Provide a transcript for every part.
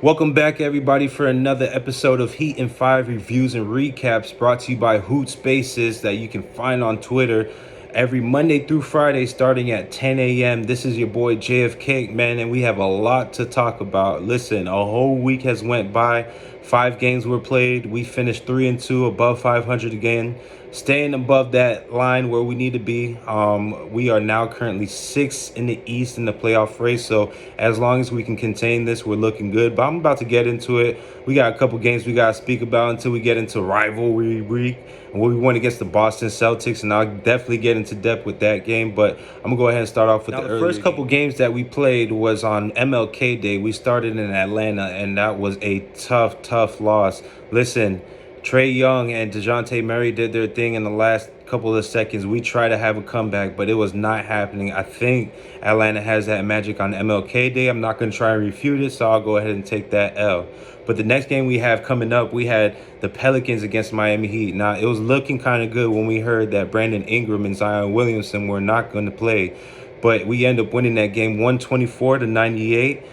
Welcome back, everybody, for another episode of Heat and 5 reviews and recaps brought to you by HoopSpaces that you can find on Twitter every Monday through Friday starting at 10 a.m. This is your boy JFK, man, and we have a lot to talk about. Listen, a whole week has went by. 5 games were played. We finished 3-2, above 500 again, staying above that line where we need to be. We are now currently 6th in the East in the playoff race. So as long as we can contain this, we're looking good. But I'm about to get into it. We got a couple games we got to speak about until we get into rivalry week. And we went against the Boston Celtics, and I'll definitely get into depth with that game. But I'm going to go ahead and start off with the first couple games that we played was on MLK Day. We started in Atlanta, and that was a tough loss. Listen, Trae Young and DeJounte Murray did their thing in the last couple of seconds. We tried to have a comeback, but it was not happening. I think Atlanta has that magic on MLK Day. I'm not going to try and refute it, so I'll go ahead and take that L. But the next game we have coming up, we had the Pelicans against Miami Heat. Now, it was looking kind of good when we heard that Brandon Ingram and Zion Williamson were not going to play. But we end up winning that game 124-98.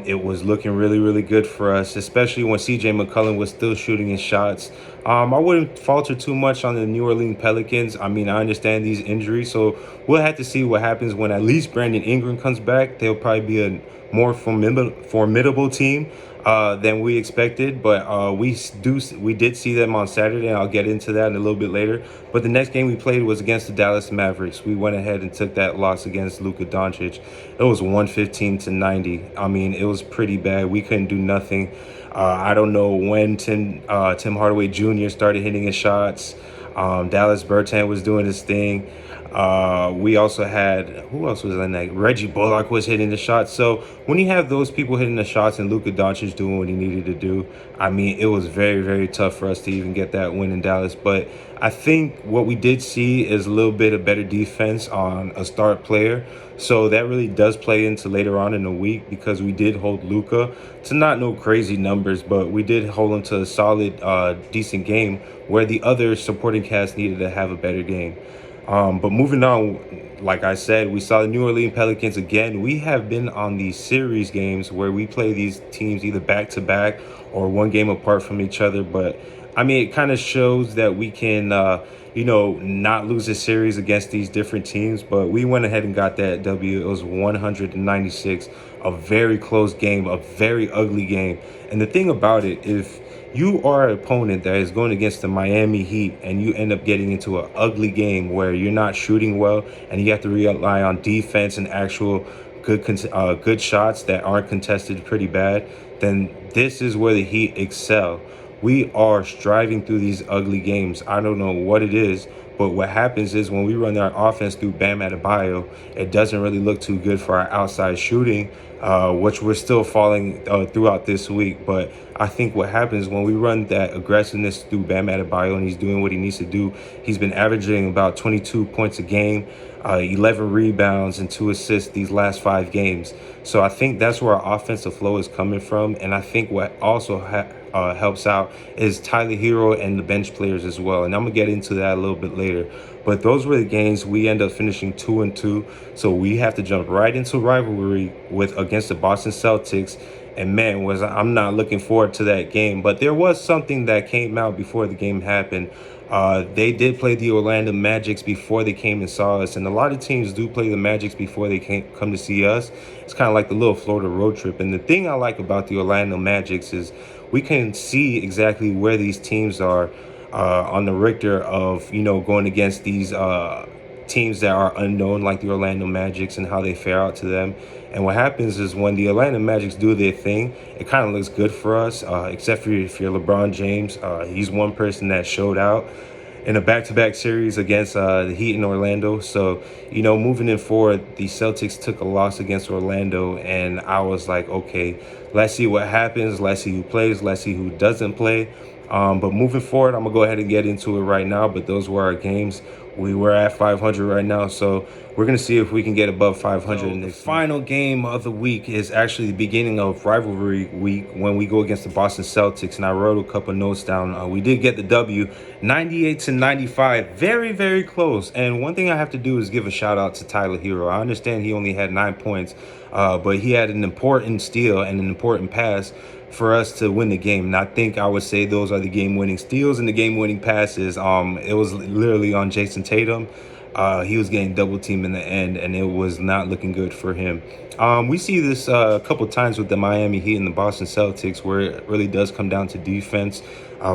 It was looking really good for us, especially when CJ McCollum was still shooting his shots. I wouldn't falter too much on the New Orleans Pelicans. I mean, I understand these injuries, so we'll have to see what happens when at least Brandon Ingram comes back. They'll probably be a more formidable team than we expected, but we did see them on Saturday, and I'll get into that in a little bit later. But the next game we played was against the Dallas Mavericks. We went ahead and took that loss against Luka Doncic. It was 115-90. I mean, it was pretty bad. We couldn't do nothing. I don't know when Tim Hardaway Jr. started hitting his shots. Dallas Bertan was doing his thing. We also had, who else was in that? Reggie Bullock was hitting the shots. So when you have those people hitting the shots and Luka Doncic doing what he needed to do, I mean, it was very tough for us to even get that win in Dallas. But I think what we did see is a little bit of better defense on a start player. So that really does play into later on in the week because we did hold Luka to not no crazy numbers, but we did hold him to a solid, decent game where the other supporting cast needed to have a better game. But moving on, like I said, we saw the New Orleans Pelicans again. We have been on these series games where we play these teams either back-to-back or one game apart from each other. But, I mean, it kind of shows that we can, not lose a series against these different teams. But we went ahead and got that W. It was 100-96, a very close game, a very ugly game. And the thing about it, if you are an opponent that is going against the Miami Heat and you end up getting into an ugly game where you're not shooting well and you have to rely on defense and actual good shots that aren't contested pretty bad, then this is where the Heat excel. We are striving through these ugly games. I don't know what it is, but what happens is when we run our offense through Bam Adebayo, it doesn't really look too good for our outside shooting, which we're still falling throughout this week. But I think what happens when we run that aggressiveness through Bam Adebayo and he's doing what he needs to do, he's been averaging about 22 points a game, 11 rebounds and 2 assists these last 5 games. So I think that's where our offensive flow is coming from. And I think what also helps out is Tyler Hero and the bench players as well. And I'm going to get into that a little bit later. But those were the games. We end up finishing 2-2. So we have to jump right into rivalry against the Boston Celtics. And man, I'm not looking forward to that game. But there was something that came out before the game happened. They did play the Orlando Magics before they came and saw us. And a lot of teams do play the Magics before they come to see us. It's kind of like the little Florida road trip. And the thing I like about the Orlando Magics is we can see exactly where these teams are on the Richter of, going against these teams that are unknown like the Orlando Magics and how they fare out to them. And what happens is when the Orlando Magics do their thing, it kind of looks good for us, except for if you're LeBron James. He's one person that showed out in a back-to-back series against the Heat in Orlando. So, moving in forward, the Celtics took a loss against Orlando, and I was like, okay, let's see what happens. Let's see who plays. Let's see who doesn't play. But moving forward, I'm going to go ahead and get into it right now. But those were our games. We were at 500 right now, so we're going to see if we can get above 500. So the final game of the week is actually the beginning of rivalry week when we go against the Boston Celtics, and I wrote a couple notes down. We did get the W, 98-95, very close. And one thing I have to do is give a shout out to Tyler Hero. I understand he only had 9 points, but he had an important steal and an important pass for us to win the game. And I think I would say those are the game-winning steals and the game-winning passes. It was literally on Jason Tatum. He was getting double teamed in the end, and it was not looking good for him. We see this a couple times with the Miami Heat and the Boston Celtics, where it really does come down to defense.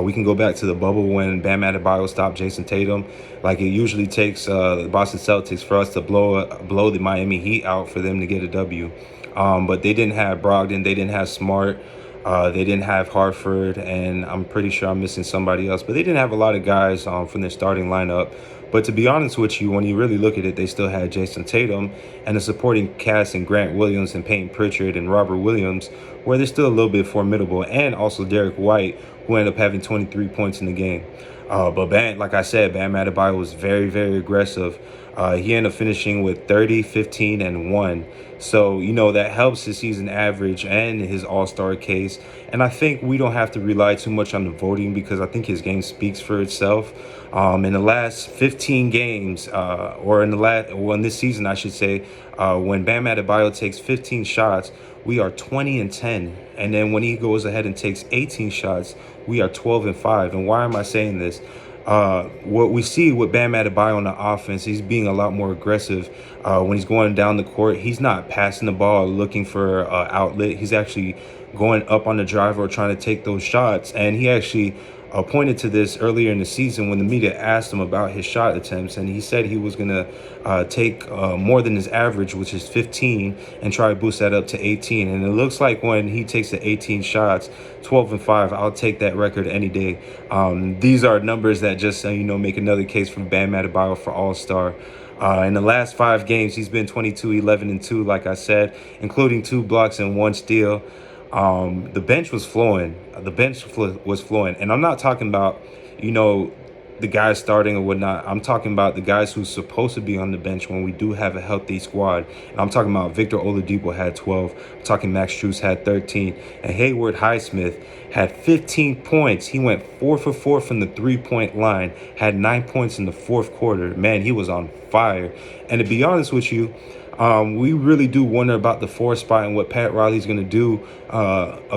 We can go back to the bubble when Bam Adebayo stopped Jason Tatum. Like, it usually takes the Boston Celtics for us to blow the Miami Heat out for them to get a W. But they didn't have Brogdon, they didn't have Smart, they didn't have Hartford, and I'm pretty sure I'm missing somebody else. But they didn't have a lot of guys from their starting lineup. But to be honest with you, when you really look at it, they still had Jason Tatum and the supporting cast and Grant Williams and Peyton Pritchard and Robert Williams, where they're still a little bit formidable, and also Derek White, who ended up having 23 points in the game. But like I said, Bam Adebayo was very, very aggressive. He ended up finishing with 30, 15, and 1. So, that helps his season average and his all-star case. And I think we don't have to rely too much on the voting, because I think his game speaks for itself. In the last 15 games, in this season, I should say, when Bam Adebayo takes 15 shots, we are 20-10. And then when he goes ahead and takes 18 shots, we are 12-5. And why am I saying this? What we see with Bam Adebayo on the offense, he's being a lot more aggressive when he's going down the court. He's not passing the ball looking for outlet. He's actually going up on the drive or trying to take those shots. And he actually pointed to this earlier in the season when the media asked him about his shot attempts, and he said he was going to take more than his average, which is 15, and try to boost that up to 18. And it looks like when he takes the 18 shots, 12-5, I'll take that record any day. These are numbers that just make another case for Bam Adebayo for All-Star. In the last 5 games, he's been 22, 11, and 2, like I said, including 2 blocks and 1 steal. The bench was flowing. Was flowing. And I'm not talking about, the guys starting or whatnot. I'm talking about the guys who's supposed to be on the bench when we do have a healthy squad. And I'm talking about Victor Oladipo had 12. I'm talking Max Strus had 13. And Hayward Highsmith had 15 points. He went 4 for 4 from the 3-point line, had 9 points in the fourth quarter. Man, he was on fire. And to be honest with you, we really do wonder about the 4 spot and what Pat Riley's going to do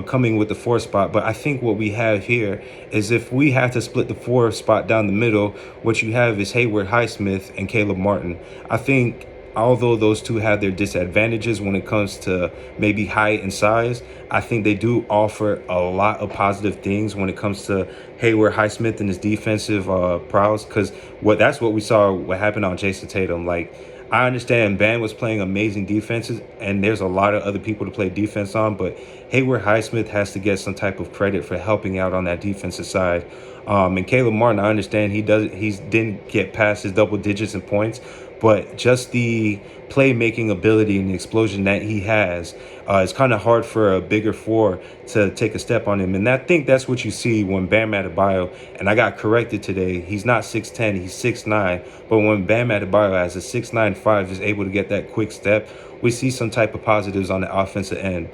coming with the 4 spot. But I think what we have here is, if we have to split the 4 spot down the middle, what you have is Hayward Highsmith and Caleb Martin. I think although those two have their disadvantages when it comes to maybe height and size, I think they do offer a lot of positive things when it comes to Hayward Highsmith and his defensive prowess, because that's what we saw what happened on Jason Tatum. Like, I understand Bam was playing amazing defenses, and there's a lot of other people to play defense on, but Hayward Highsmith has to get some type of credit for helping out on that defensive side. And Caleb Martin, I understand he didn't get past his double digits in points, but just the playmaking ability and the explosion that he has, it's kind of hard for a bigger 4 to take a step on him. And I think that's what you see when Bam Adebayo, and I got corrected today, he's not 6'10", he's 6'9", but when Bam Adebayo as a 6'9" is able to get that quick step, we see some type of positives on the offensive end.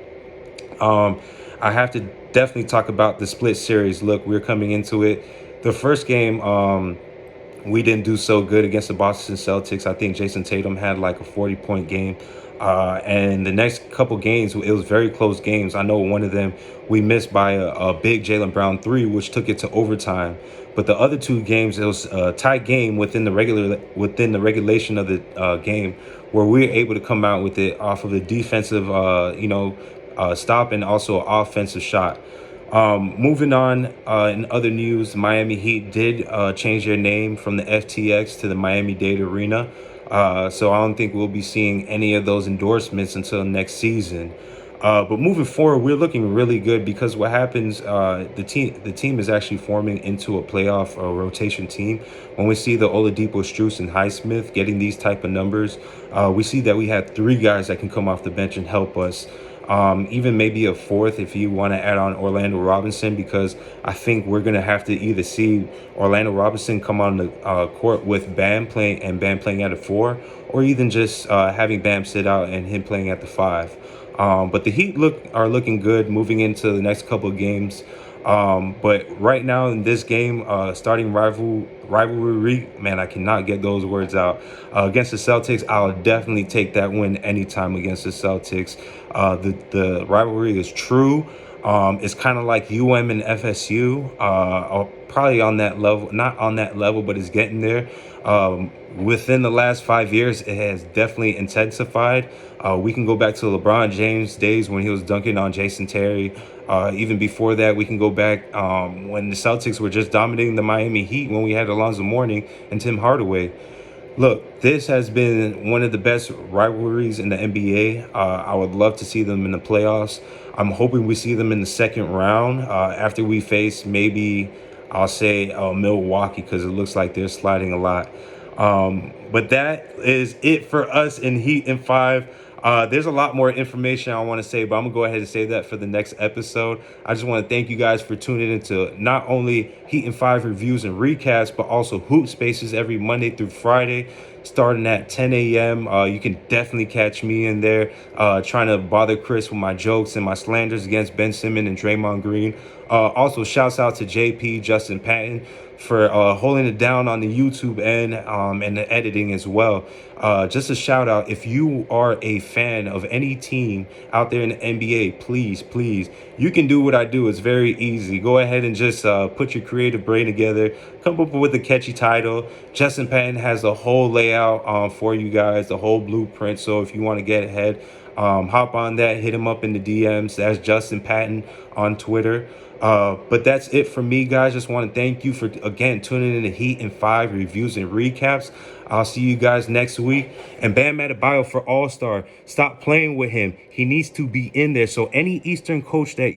I have to definitely talk about the split series. Look, we're coming into it. The first game, we didn't do so good against the Boston Celtics. I think Jason Tatum had like a 40-point game. And the next couple games, it was very close games. I know one of them we missed by a big Jaylen Brown 3, which took it to overtime. But the other 2 games, it was a tight game within the regulation of the game, where we were able to come out with it off of a defensive, stop and also an offensive shot. Moving on, in other news, Miami Heat did change their name from the FTX to the Miami-Dade Arena. So I don't think we'll be seeing any of those endorsements until next season. But moving forward, we're looking really good, because what happens, the team is actually forming into a playoff rotation team. When we see the Oladipo, Strus, and Highsmith getting these type of numbers, we see that we have 3 guys that can come off the bench and help us. Even maybe a 4th if you want to add on Orlando Robinson, because I think we're going to have to either see Orlando Robinson come on the court with Bam playing and Bam playing at a 4, or even just having Bam sit out and him playing at the 5. But the Heat are looking good moving into the next couple of games. But right now in this game, starting rivalry, man, I cannot get those words out. Against the Celtics, I'll definitely take that win anytime against the Celtics. The rivalry is true. It's kind of like UM and FSU, probably on that level, not on that level, but it's getting there. Within the last 5 years, it has definitely intensified. We can go back to LeBron James days when he was dunking on Jason Terry. Even before that, we can go back when the Celtics were just dominating the Miami Heat when we had Alonzo Mourning and Tim Hardaway. Look, this has been one of the best rivalries in the NBA. I would love to see them in the playoffs. I'm hoping we see them in the second round after we face maybe, I'll say, Milwaukee, because it looks like they're sliding a lot. But that is it for us in Heat in 5. There's a lot more information I want to say, but I'm going to go ahead and say that for the next episode. I just want to thank you guys for tuning into not only Heat in 5 reviews and recaps, but also Hoop Spaces every Monday through Friday, starting at 10 a.m. You can definitely catch me in there trying to bother Chris with my jokes and my slanders against Ben Simmons and Draymond Green. Also, shouts out to JP, Justin Patton, for holding it down on the YouTube end and the editing as well. Just a shout out, if you are a fan of any team out there in the NBA, please, you can do what I do. It's very easy. Go ahead and just put your creative brain together, come up with a catchy title. Justin Patton has the whole layout for you guys, the whole blueprint. So if you want to get ahead, hop on that, hit him up in the DMs. That's Justin Patton on Twitter. But that's it for me, guys. Just want to thank you for, again, tuning in to Heat in 5 reviews and recaps. I'll see you guys next week. And Bam Adebayo for All-Star. Stop playing with him. He needs to be in there. So any Eastern coach that